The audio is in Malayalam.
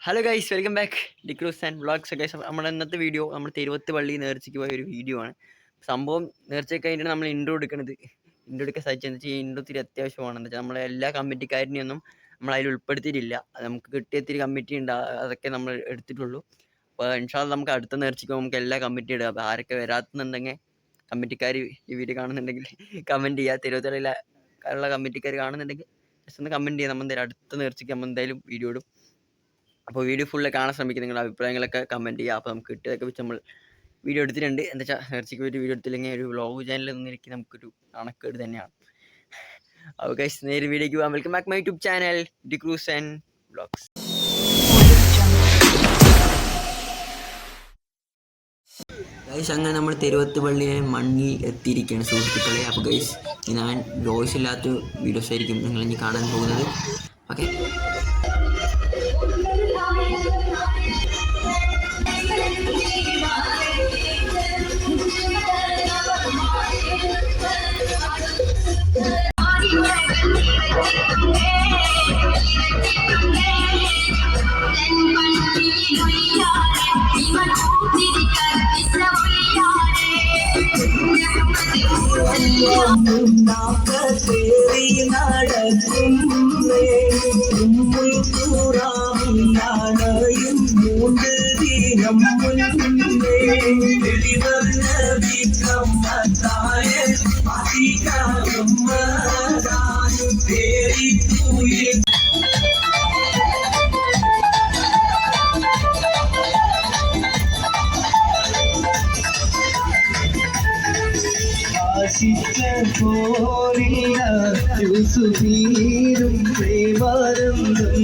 Hello guys, welcome back D'Cruz and vlogs. Guys, നമ്മുടെ ഇന്നത്തെ വീഡിയോ നമ്മൾ തിരുവത്ത് പള്ളി നേർച്ചയ്ക്ക് പോയ ഒരു വീഡിയോ ആണ്. സംഭവം നേർച്ചയ്ക്ക് കഴിഞ്ഞിട്ട് നമ്മൾ ഇൻട്രോ എടുക്കുന്നത്. ഇൻട്രോ എടുക്കാൻ സാധിച്ചെന്ന് വെച്ചാൽ ഈ ഇൻട്രോ ഇത്തിരി അത്യാവശ്യമാണെന്ന് വെച്ചാൽ നമ്മളെ എല്ലാ കമ്മിറ്റിക്കാരനെയൊന്നും നമ്മൾ അതിൽ ഉൾപ്പെടുത്തിയിട്ടില്ല. നമുക്ക് കിട്ടിയ ഇത്തിരി കമ്മിറ്റി ഉണ്ട്, അതൊക്കെ നമ്മൾ എടുത്തിട്ടുള്ളൂ. അപ്പോൾ ഇൻഷാല്ലാ നമുക്ക് അടുത്ത നേർച്ചയ്ക്ക് നമുക്ക് എല്ലാ കമ്മിറ്റി ഇടുക. അപ്പോൾ ആരൊക്കെ വരാത്തുന്നുണ്ടെങ്കിൽ കമ്മിറ്റിക്കാർ ഈ വീഡിയോ കാണുന്നുണ്ടെങ്കിൽ കമൻറ്റ് ചെയ്യുക. തിരുവത്തലയിലെ ഉള്ള കമ്മിറ്റിക്കാർ കാണുന്നുണ്ടെങ്കിൽ ജസ്റ്റ് ഒന്ന് കമൻറ്റ് ചെയ്യുക. നമ്മൾ എന്തായാലും അടുത്ത നേർച്ചയ്ക്ക് നമ്മൾ എന്തായാലും വീഡിയോ ഇടും. അപ്പോൾ വീഡിയോ ഫുള്ള് കാണാൻ ശ്രമിക്കുക. നിങ്ങളുടെ അഭിപ്രായങ്ങളൊക്കെ കമൻറ്റ് ചെയ്യുക. അപ്പോൾ നമുക്ക് കിട്ടിയതൊക്കെ വെച്ച് നമ്മൾ വീഡിയോ എടുത്തിട്ടുണ്ട്. എന്താ വെച്ചാൽ നേർച്ചയ്ക്ക് ഒരു വീഡിയോ എടുത്തില്ലെങ്കിൽ ഒരു വ്ളോഗ് ചാനലിൽ നിന്നിരിക്കും നമുക്കൊരു കണക്കേട് തന്നെയാണ്. അപ്പോൾ ഗൈസ്, നേരെ വീഡിയോയ്ക്ക് പോകാം. Welcome back my YouTube channel D'Cruz and vlogs. Guys, അങ്ങനെ നമ്മൾ തിരുവത്ത് പള്ളിയിലെ മണ്ണിൽ എത്തിയിരിക്കുകയാണ് സുഹൃത്തുക്കളെ. അപ്പോൾ ഗൈസ്, ഞാൻ വോയിസ് ഇല്ലാത്ത വീഡിയോസ് ആയിരിക്കും നിങ്ങൾ ഇനി കാണാൻ പോകുന്നത്. ഓക്കെ, സുധീരും പ്രേമാനന്ദം